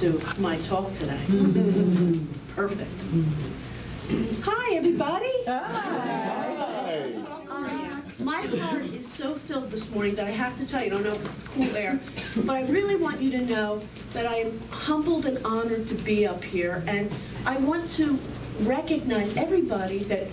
to my talk today. Perfect. Hi, everybody. Hi. My heart is so filled this morning that I have to tell you, I don't know if it's the cool air, but I really want you to know that I am humbled and honored to be up here, and I want to recognize everybody that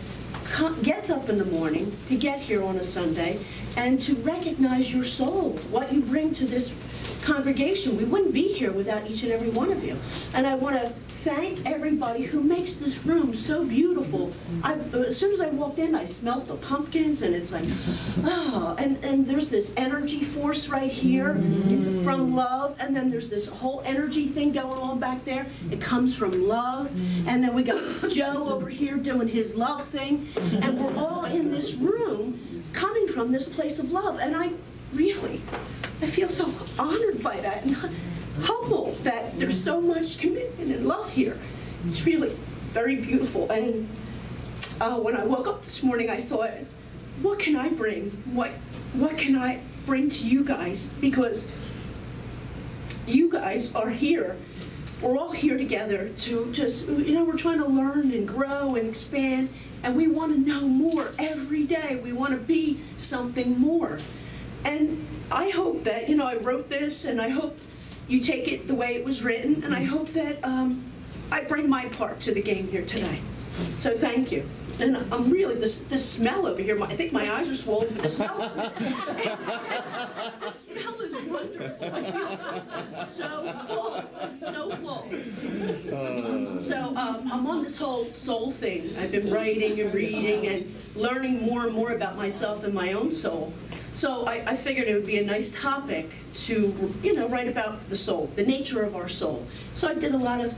gets up in the morning to get here on a Sunday and to recognize your soul, what you bring to this congregation. We wouldn't be here without each and every one of you. And I want to thank everybody who makes this room so beautiful. As soon as I walked in, I smelled the pumpkins, and it's like, oh, and there's this energy force right here. It's from love, and then there's this whole energy thing going on back there. It comes from love, and then we got Joe over here doing his love thing, and we're all in this room coming from this place of love, and I feel so honored by that, and humbled that there's so much commitment and love here. It's really very beautiful. And when I woke up this morning, I thought, what can I bring? What can I bring to you guys? Because you guys are here. We're all here together to just, we're trying to learn and grow and expand, and we want to know more every day. We want to be something more. And I hope that, I wrote this, and I hope you take it the way it was written, and I hope that I bring my part to the game here today. So thank you. And I'm really, this smell over here, I think my eyes are swollen, but the smell is wonderful. I feel so full, so full. So I'm on this whole soul thing. I've been writing and reading and learning more and more about myself and my own soul. So I figured it would be a nice topic to, write about the soul, the nature of our soul. So I did a lot of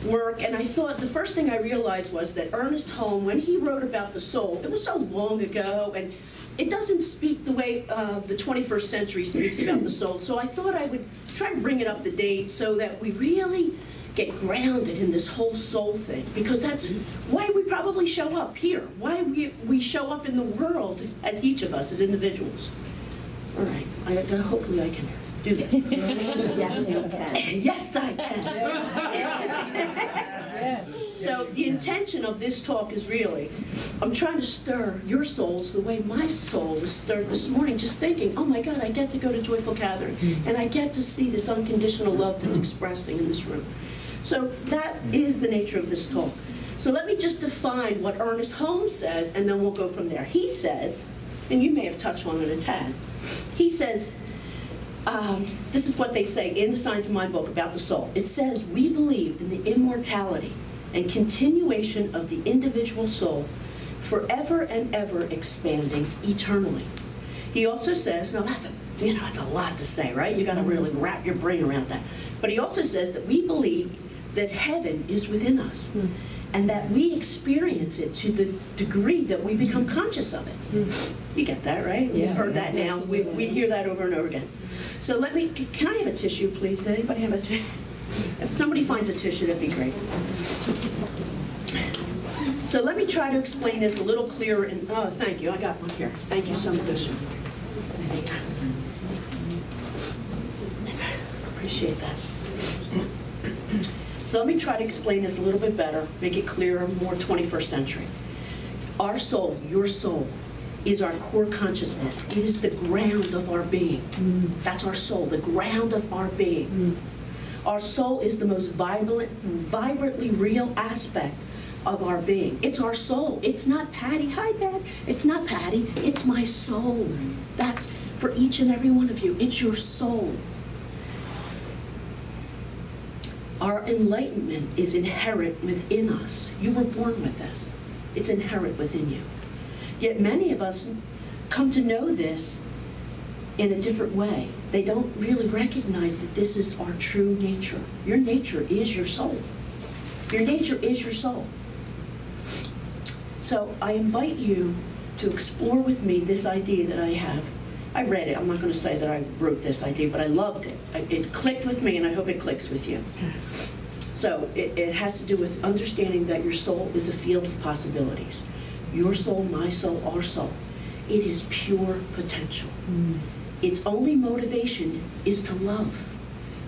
work, and I thought the first thing I realized was that Ernest Holmes, when he wrote about the soul, it was so long ago, and it doesn't speak the way the 21st century speaks about the soul. So I thought I would try to bring it up to date so that we really get grounded in this whole soul thing, because that's why we probably show up here, why we show up in the world as each of us as individuals. All right, hopefully I can do that. Yes, you can. Yes, I can. Yes. So the intention of this talk is really, I'm trying to stir your souls the way my soul was stirred this morning, just thinking, oh my God, I get to go to Joyful Gathering, and I get to see this unconditional love that's expressing in this room. So that is the nature of this talk. So let me just define what Ernest Holmes says, and then we'll go from there. He says, and you may have touched on it a tad, he says, this is what they say in the Science of Mind book about the soul. It says, we believe in the immortality and continuation of the individual soul, forever and ever expanding eternally. He also says, now that's a lot to say, right? You got to really wrap your brain around that. But he also says that we believe that heaven is within us, and that we experience it to the degree that we become conscious of it. You get that, right? Yeah. We've heard that now. We hear that over and over again. So can I have a tissue, please? Does anybody have a tissue? If somebody finds a tissue, that'd be great. So let me try to explain this a little clearer. Oh, thank you. I got one here. Thank you so much. Appreciate that. So let me try to explain this a little bit better, make it clearer, more 21st century. Our soul, your soul, is our core consciousness. It is the ground of our being. That's our soul, the ground of our being. Our soul is the most vibrantly real aspect of our being. It's our soul. It's not Patty. Hi, Dad. It's not Patty. It's my soul. That's for each and every one of you. It's your soul. Our enlightenment is inherent within us. You were born with this. It's inherent within you. Yet many of us come to know this in a different way. They don't really recognize that this is our true nature. Your nature is your soul. Your nature is your soul. So I invite you to explore with me this idea that I have. I read it. I'm not going to say that I wrote this idea, but I loved it. It clicked with me, and I hope it clicks with you. So it has to do with understanding that your soul is a field of possibilities. Your soul, my soul, our soul. It is pure potential. Its only motivation is to love.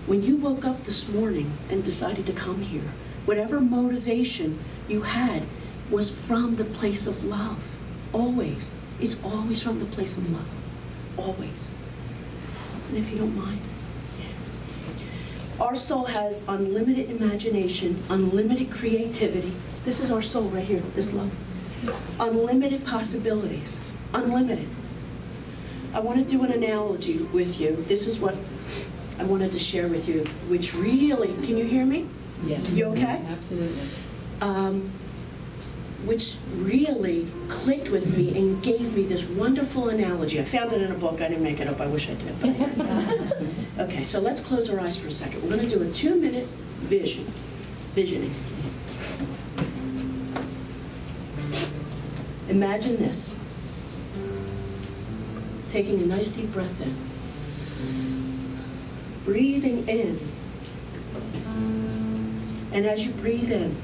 When you woke up this morning and decided to come here, whatever motivation you had was from the place of love. Always. It's always from the place of love. Always. And if you don't mind. Our soul has unlimited imagination, unlimited creativity. This is our soul right here, this love. Unlimited possibilities. Unlimited. I want to do an analogy with you. This is what I wanted to share with you, which really, can you hear me? Yes. You okay? Absolutely. Which really clicked with me and gave me this wonderful analogy. I found it in a book. I didn't make it up. I wish I did. But I didn't. Okay, so let's close our eyes for a second. We're going to do a 2-minute visioning. Imagine this. Taking a nice deep breath in. Breathing in. And as you breathe in,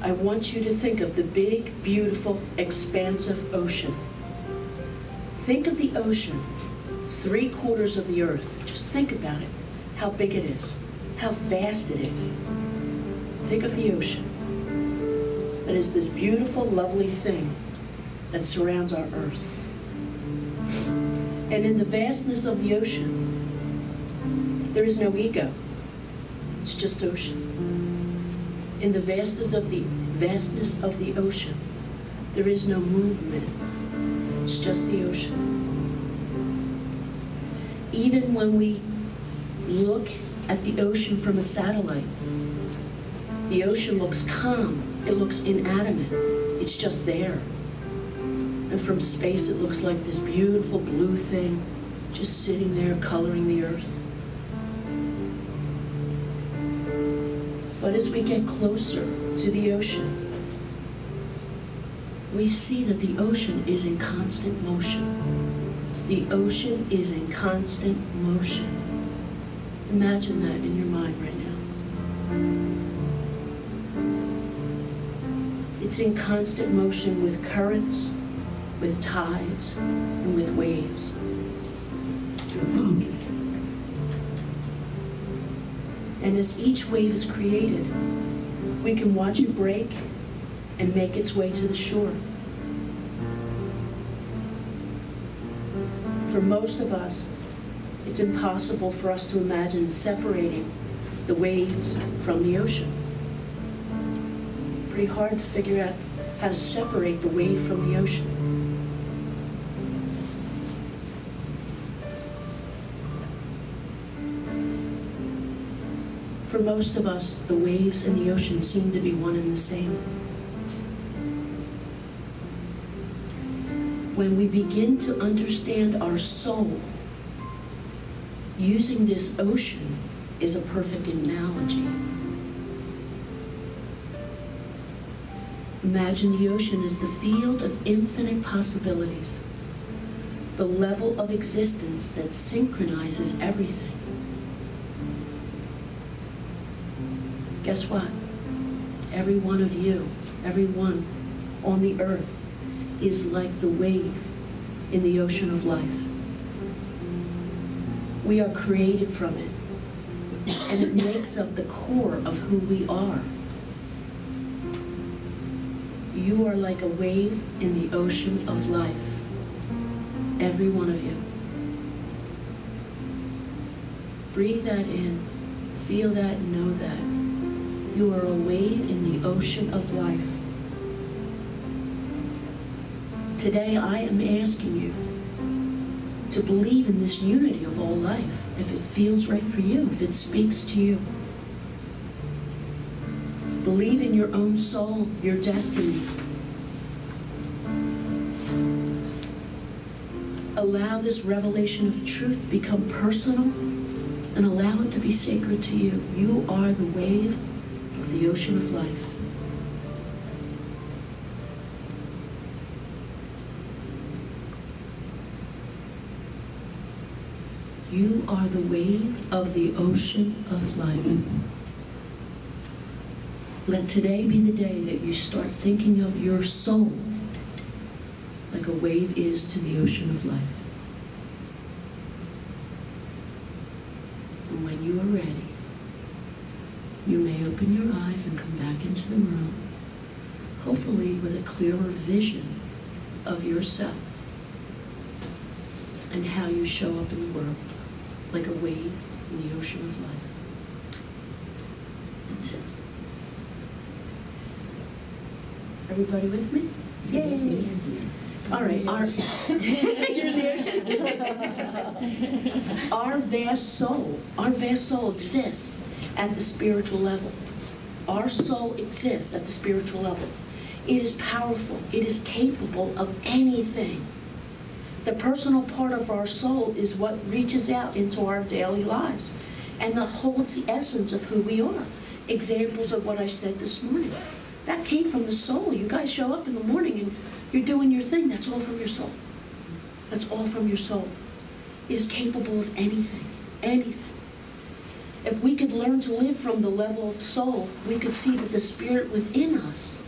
I want you to think of the big, beautiful, expansive ocean. Think of the ocean. It's 3/4 of the earth. Just think about it, how big it is, how vast it is. Think of the ocean. That is this beautiful, lovely thing that surrounds our earth. And in the vastness of the ocean, there is no ego. It's just ocean. In the vastness of the ocean, there is no movement. It's just the ocean. Even when we look at the ocean from a satellite, the ocean looks calm. It looks inanimate. It's just there. And from space, it looks like this beautiful blue thing just sitting there coloring the earth. But as we get closer to the ocean, we see that the ocean is in constant motion. The ocean is in constant motion. Imagine that in your mind right now. It's in constant motion with currents, with tides, and with waves. And as each wave is created, we can watch it break and make its way to the shore. For most of us, it's impossible for us to imagine separating the waves from the ocean. Pretty hard to figure out how to separate the wave from the ocean. For most of us, the waves and the ocean seem to be one and the same. When we begin to understand our soul, using this ocean is a perfect analogy. Imagine the ocean as the field of infinite possibilities, the level of existence that synchronizes everything. Guess what? Every one of you, everyone on the earth is like the wave in the ocean of life. We are created from it, and it makes up the core of who we are. You are like a wave in the ocean of life, every one of you. Breathe that in, feel that, know that. You are a wave in the ocean of life. Today I am asking you to believe in this unity of all life, if it feels right for you, if it speaks to you. Believe in your own soul, your destiny. Allow this revelation of truth to become personal and allow it to be sacred to you. You are the wave of the ocean of life. You are the wave of the ocean of life. Let today be the day that you start thinking of your soul like a wave is to the ocean of life. And when you are ready, you may open your eyes and come back into the room, hopefully with a clearer vision of yourself and how you show up in the world like a wave in the ocean of life. Everybody with me? Yay! All right, you're in the ocean? Our vast soul exists at the spiritual level. Our soul exists at the spiritual level. It is powerful. It is capable of anything. The personal part of our soul is what reaches out into our daily lives and that holds the essence of who we are. Examples of what I said this morning. That came from the soul. You guys show up in the morning and you're doing your thing. That's all from your soul. That's all from your soul. It is capable of anything. Anything. If we could learn to live from the level of soul, we could see that the spirit within us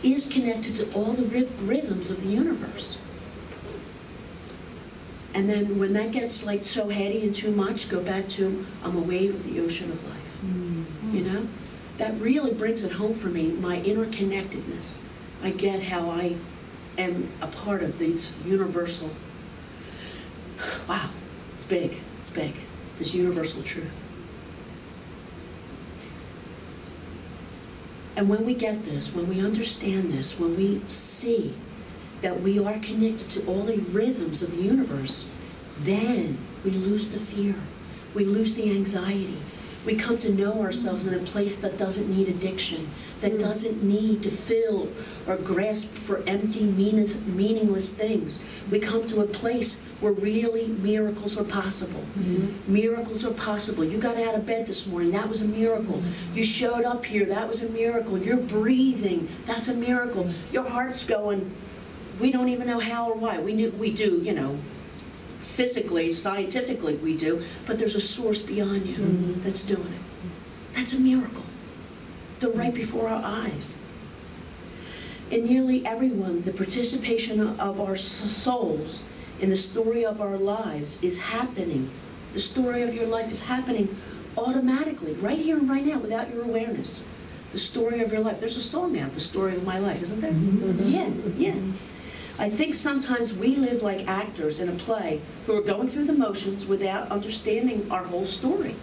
is connected to all the rhythms of the universe. And then when that gets like so heady and too much, go back to, I'm a wave of the ocean of life. Mm-hmm. You know? That really brings it home for me, my interconnectedness. I get how I am a part of this universal, wow, it's big, this universal truth. And when we get this, when we understand this, when we see that we are connected to all the rhythms of the universe, then we lose the fear, we lose the anxiety. We come to know ourselves in a place that doesn't need addiction, that doesn't need to fill or grasp for empty, meaningless things. We come to a place where really miracles are possible. Mm-hmm. Miracles are possible. You got out of bed this morning, that was a miracle. Mm-hmm. You showed up here, that was a miracle. You're breathing, that's a miracle. Your heart's going, we don't even know how or why. We do, you know, physically, scientifically we do, but there's a source beyond you that's doing it. That's a miracle. They're right before our eyes. In nearly everyone, the participation of our souls in the story of our lives is happening. The story of your life is happening automatically, right here and right now, without your awareness. The story of your life. There's a song now, The Story of My Life, isn't there? Yeah. I think sometimes we live like actors in a play who are going through the motions without understanding our whole story.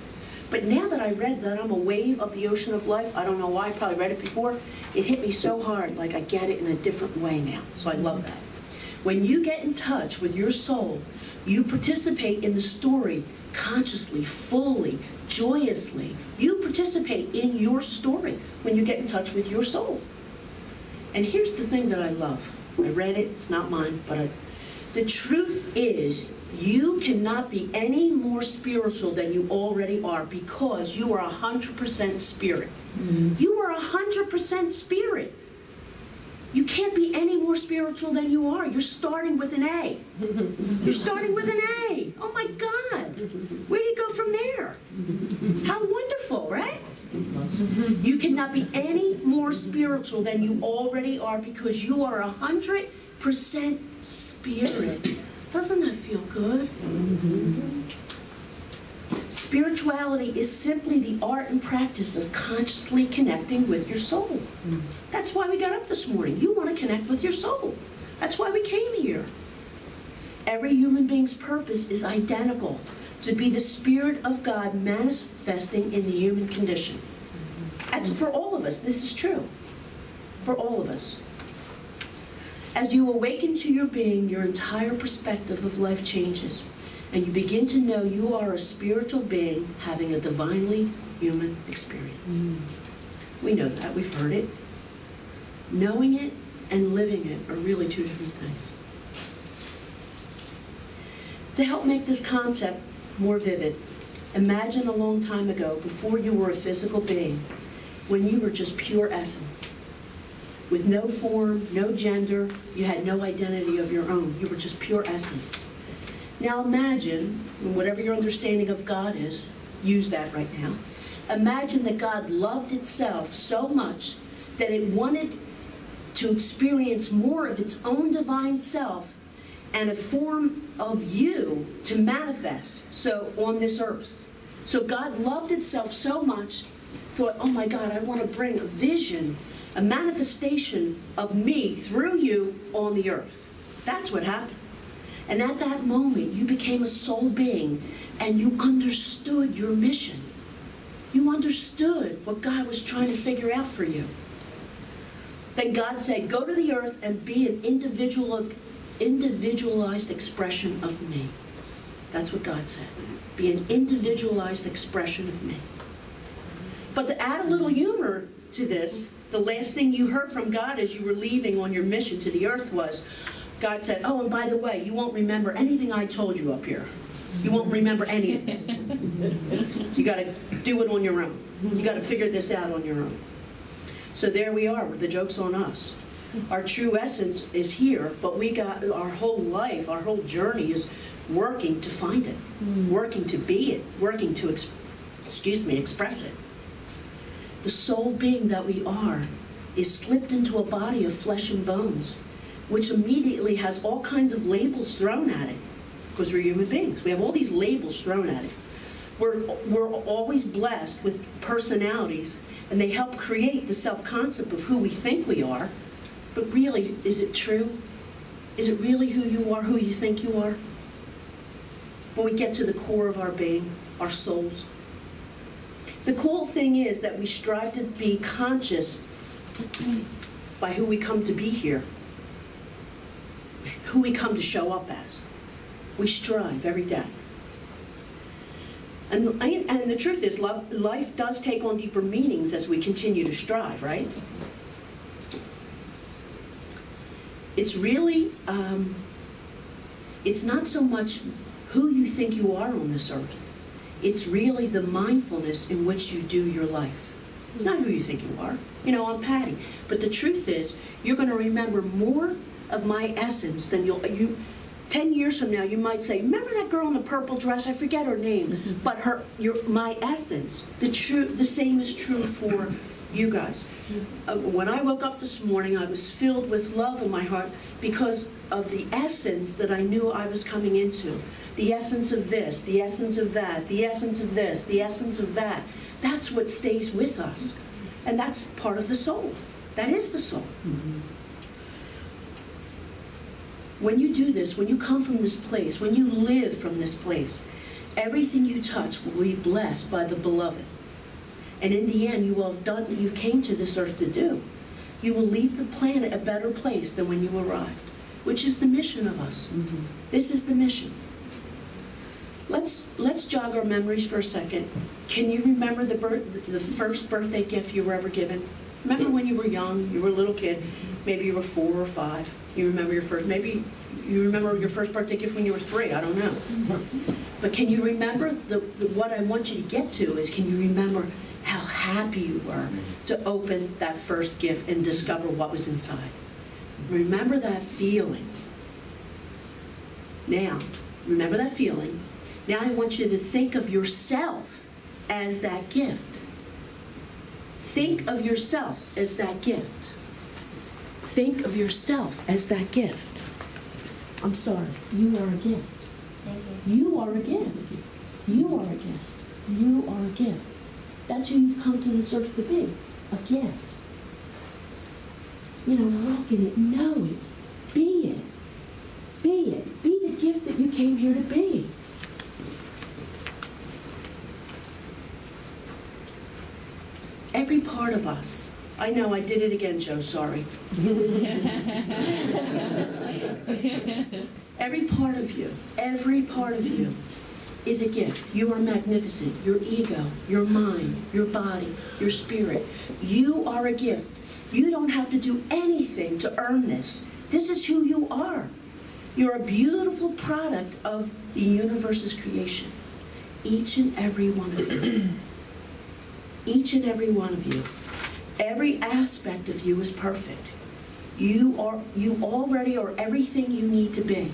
But now that I read that I'm a wave of the ocean of life, I don't know why, I probably read it before, it hit me so hard, like I get it in a different way now. So I love that. When you get in touch with your soul, you participate in the story consciously, fully, joyously. You participate in your story when you get in touch with your soul. And here's the thing that I love. I read it, it's not mine, but the truth is you cannot be any more spiritual than you already are because you are 100% spirit. Mm-hmm. You are 100% spirit. You can't be any more spiritual than you are. You're starting with an A. You're starting with an A. Oh my God. Where do you go from there? How wonderful, right? You cannot be any more spiritual than you already are because you are 100% spirit. Doesn't that feel good? Spirituality is simply the art and practice of consciously connecting with your soul. That's why we got up this morning. You want to connect with your soul. That's why we came here. Every human being's purpose is identical, to be the Spirit of God manifesting in the human condition. That's for all of us. This is true. For all of us. As you awaken to your being, your entire perspective of life changes, and you begin to know you are a spiritual being having a divinely human experience. We know that. We've heard it. Knowing it and living it are really two different things. To help make this concept more vivid, imagine a long time ago, before you were a physical being, when you were just pure essence. With no form, no gender, you had no identity of your own. You were just pure essence. Now imagine, whatever your understanding of God is, use that right now. Imagine that God loved itself so much that it wanted to experience more of its own divine self and a form of you to manifest so on this earth. So God loved itself so much thought, oh my God, I want to bring a vision, a manifestation of me through you on the earth. That's what happened. And at that moment, you became a soul being and you understood your mission. You understood what God was trying to figure out for you. Then God said, go to the earth and be an individualized expression of me. That's what God said. Be an individualized expression of me. But to add a little humor to this, the last thing you heard from God as you were leaving on your mission to the earth was, God said, oh, and by the way, you won't remember anything I told you up here. You won't remember any of this. You got to do it on your own. You got to figure this out on your own. So there we are. The joke's on us. Our true essence is here, but we got our whole life, our whole journey is working to find it, working to be it, working to, express it. The soul being that we are is slipped into a body of flesh and bones, which immediately has all kinds of labels thrown at it, because we're human beings. We have all these labels thrown at it. We're always blessed with personalities, and they help create the self-concept of who we think we are. But really, is it true? Is it really who you are, who you think you are? When we get to the core of our being, our souls. The cool thing is that we strive to be conscious by who we come to be here, who we come to show up as. We strive every day. And the truth is, life does take on deeper meanings as we continue to strive, right? It's really, it's not so much who you think you are on this earth. It's really the mindfulness in which you do your life. It's not who you think you are. You know, I'm Patti. But the truth is, you're going to remember more of my essence than 10 years from now, you might say, remember that girl in the purple dress? I forget her name. But my essence, the same is true for you guys. When I woke up this morning, I was filled with love in my heart because of the essence that I knew I was coming into. The essence of this, the essence of that, the essence of this, the essence of that. That's what stays with us. And that's part of the soul. That is the soul. Mm-hmm. When you do this, when you come from this place, when you live from this place, everything you touch will be blessed by the beloved. And in the end, you will have done what you came to this earth to do. You will leave the planet a better place than when you arrived, which is the mission of us. Mm-hmm. This is the mission. Let's jog our memories for a second. Can you remember the first birthday gift you were ever given? Remember when you were young, you were a little kid, maybe you were 4 or 5. You remember maybe you remember your first birthday gift when you were 3, I don't know. But can you remember, what I want you to get to is, can you remember how happy you were to open that first gift and discover what was inside? Remember that feeling. Now, remember that feeling. Now I want you to think of yourself as that gift. Think of yourself as that gift. Think of yourself as that gift. I'm sorry, you are a gift. Thank you. You are a gift. You are a gift. You are a gift. That's who you've come to this earth to be, a gift. You know, walk in it, know it, be it. Be it. Be the gift that you came here to be. Every part of us. I know, I did it again, Joe, sorry. Every part of you is a gift. You are magnificent. Your ego, your mind, your body, your spirit. You are a gift. You don't have to do anything to earn this. This is who you are. You're a beautiful product of the universe's creation. Each and every one of you. Each and every one of you. Every aspect of you is perfect. You already are everything you need to be.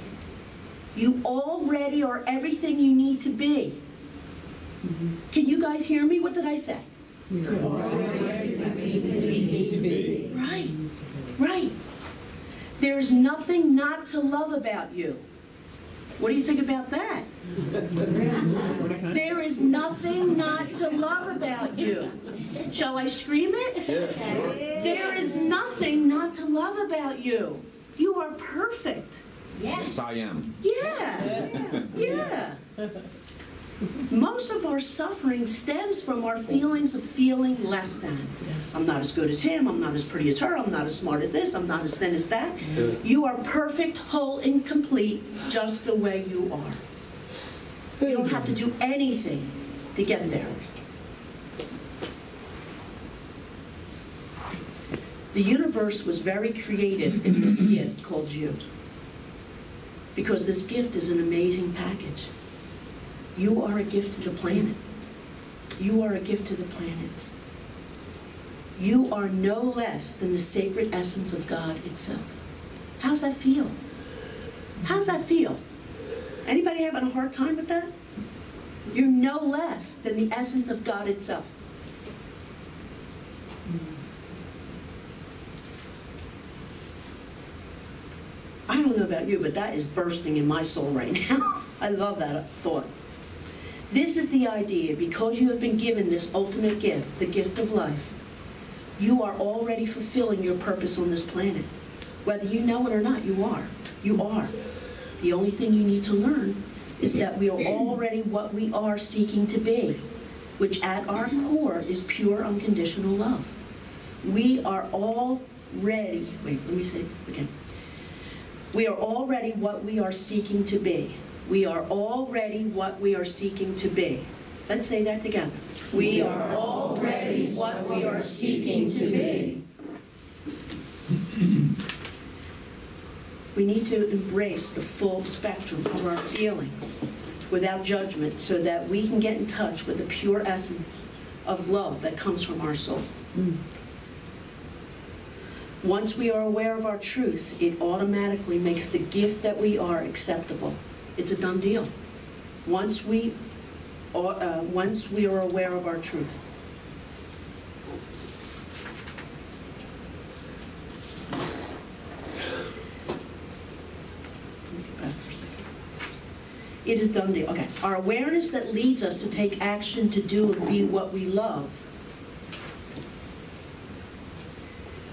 You already are everything you need to be. Mm-hmm. Can you guys hear me? What did I say? You're already everything you need to be. Right, right. There's nothing not to love about you. What do you think about that? There is nothing not to love about you. Shall I scream it? Yeah, sure. There is nothing not to love about you. You are perfect. Yes, I am. Yeah. Yeah. Most of our suffering stems from our feelings of feeling less than. I'm not as good as him, I'm not as pretty as her, I'm not as smart as this, I'm not as thin as that. You are perfect, whole, and complete just the way you are. You don't have to do anything to get there. The universe was very creative in this gift called you. Because this gift is an amazing package. You are a gift to the planet. You are a gift to the planet. You are no less than the sacred essence of God itself. How's that feel? How's that feel? Anybody having a hard time with that? You're no less than the essence of God itself. I don't know about you, but that is bursting in my soul right now. I love that thought. This is the idea. Because you have been given this ultimate gift, the gift of life, you are already fulfilling your purpose on this planet. Whether you know it or not, you are. You are. The only thing you need to learn is that we are already what we are seeking to be, which at our core is pure unconditional love. We are already, wait, let me say it again. We are already what we are seeking to be. We are already what we are seeking to be. Let's say that together. We are already what we are seeking to be. We need to embrace the full spectrum of our feelings without judgment so that we can get in touch with the pure essence of love that comes from our soul. Once we are aware of our truth, it automatically makes the gift that we are acceptable. It's a done deal. Once we are aware of our truth. It is done deal. Okay. Our awareness that leads us to take action to do and be what we love.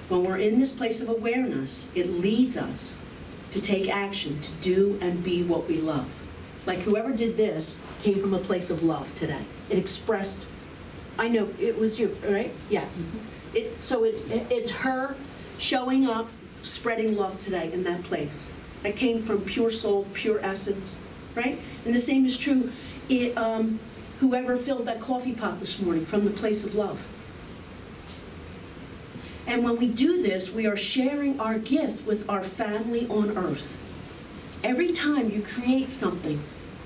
When we're in this place of awareness, it leads us to take action to do and be what we love. Like whoever did this came from a place of love today. It expressed, I know it was you, right? Yes. So it's her showing up, spreading love today in that place. That came from pure soul, pure essence, right? And the same is true, whoever filled that coffee pot this morning from the place of love. And when we do this, we are sharing our gift with our family on earth. Every time you create something,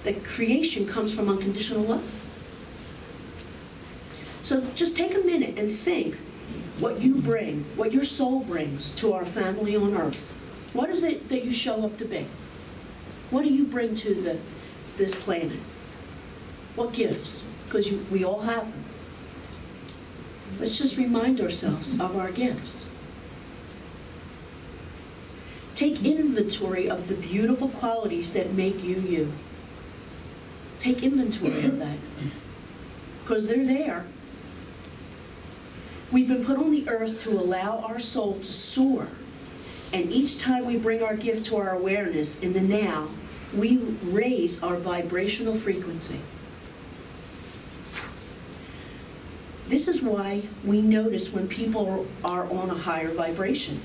that creation comes from unconditional love. So just take a minute and think what you bring, what your soul brings to our family on earth. What is it that you show up to be? What do you bring to this planet? What gifts? Because we all have them. Let's just remind ourselves of our gifts. Take inventory of the beautiful qualities that make you you. Take inventory of that. Because they're there. We've been put on the earth to allow our soul to soar. And each time we bring our gift to our awareness in the now, we raise our vibrational frequency. This is why we notice when people are on a higher vibration.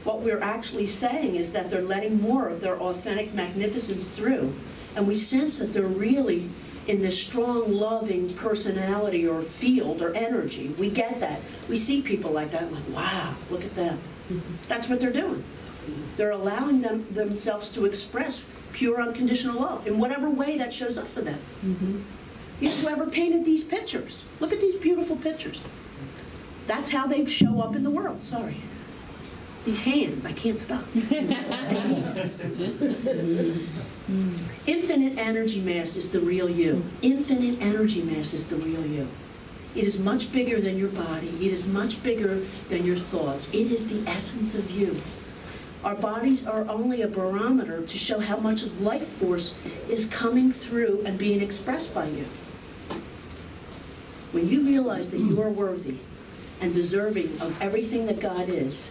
What we're actually saying is that they're letting more of their authentic magnificence through. And we sense that they're really in this strong, loving personality or field or energy. We get that. We see people like that, like, wow, look at them. That's what they're doing. They're allowing themselves to express pure unconditional love in whatever way that shows up for them. You know, whoever painted these pictures, look at these beautiful pictures. That's how they show up in the world. Sorry. These hands, I can't stop. Infinite energy mass is the real you. Infinite energy mass is the real you. It is much bigger than your body. It is much bigger than your thoughts. It is the essence of you. Our bodies are only a barometer to show how much of life force is coming through and being expressed by you. When you realize that you are worthy, and deserving of everything that God is,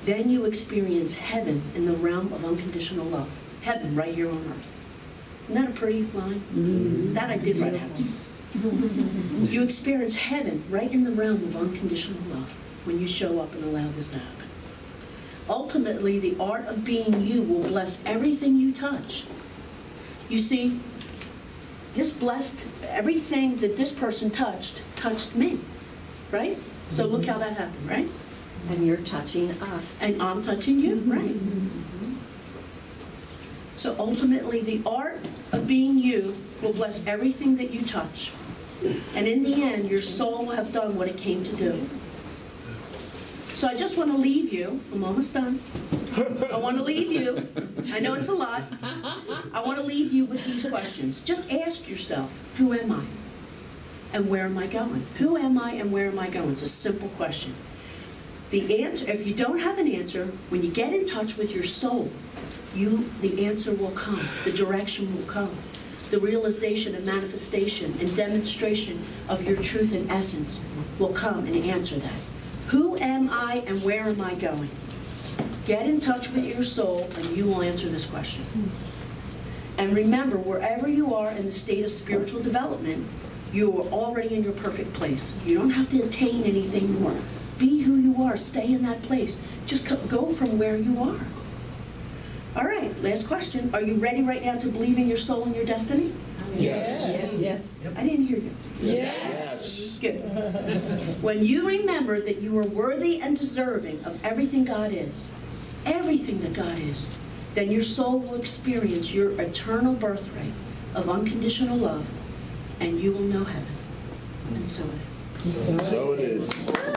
then you experience heaven in the realm of unconditional love. Heaven right here on earth. Isn't that a pretty line? That I did right after. You experience heaven right in the realm of unconditional love when you show up and allow this to happen. Ultimately, the art of being you will bless everything you touch. You see, this blessed, everything that this person touched me, right? So look how that happened, right? And you're touching us. And I'm touching you, right? So ultimately, the art of being you will bless everything that you touch. And in the end, your soul will have done what it came to do. So I just want to leave you, I'm almost done. I want to leave you, I know it's a lot. I want to leave you with these questions. Just ask yourself, who am I? And where am I going? Who am I and where am I going? It's a simple question. The answer, if you don't have an answer, when you get in touch with your soul, the answer will come, the direction will come. The realization and manifestation and demonstration of your truth and essence will come and answer that. Who am I and where am I going? Get in touch with your soul and you will answer this question. And remember, wherever you are in the state of spiritual development, you are already in your perfect place. You don't have to attain anything more. Be who you are. Stay in that place. Just go from where you are. All right, last question. Are you ready right now to believe in your soul and your destiny? Yes. Yes. I didn't hear you. Yes. Good. When you remember that you are worthy and deserving of everything God is, everything that God is, then your soul will experience your eternal birthright of unconditional love, and you will know heaven. And so it is. So it is.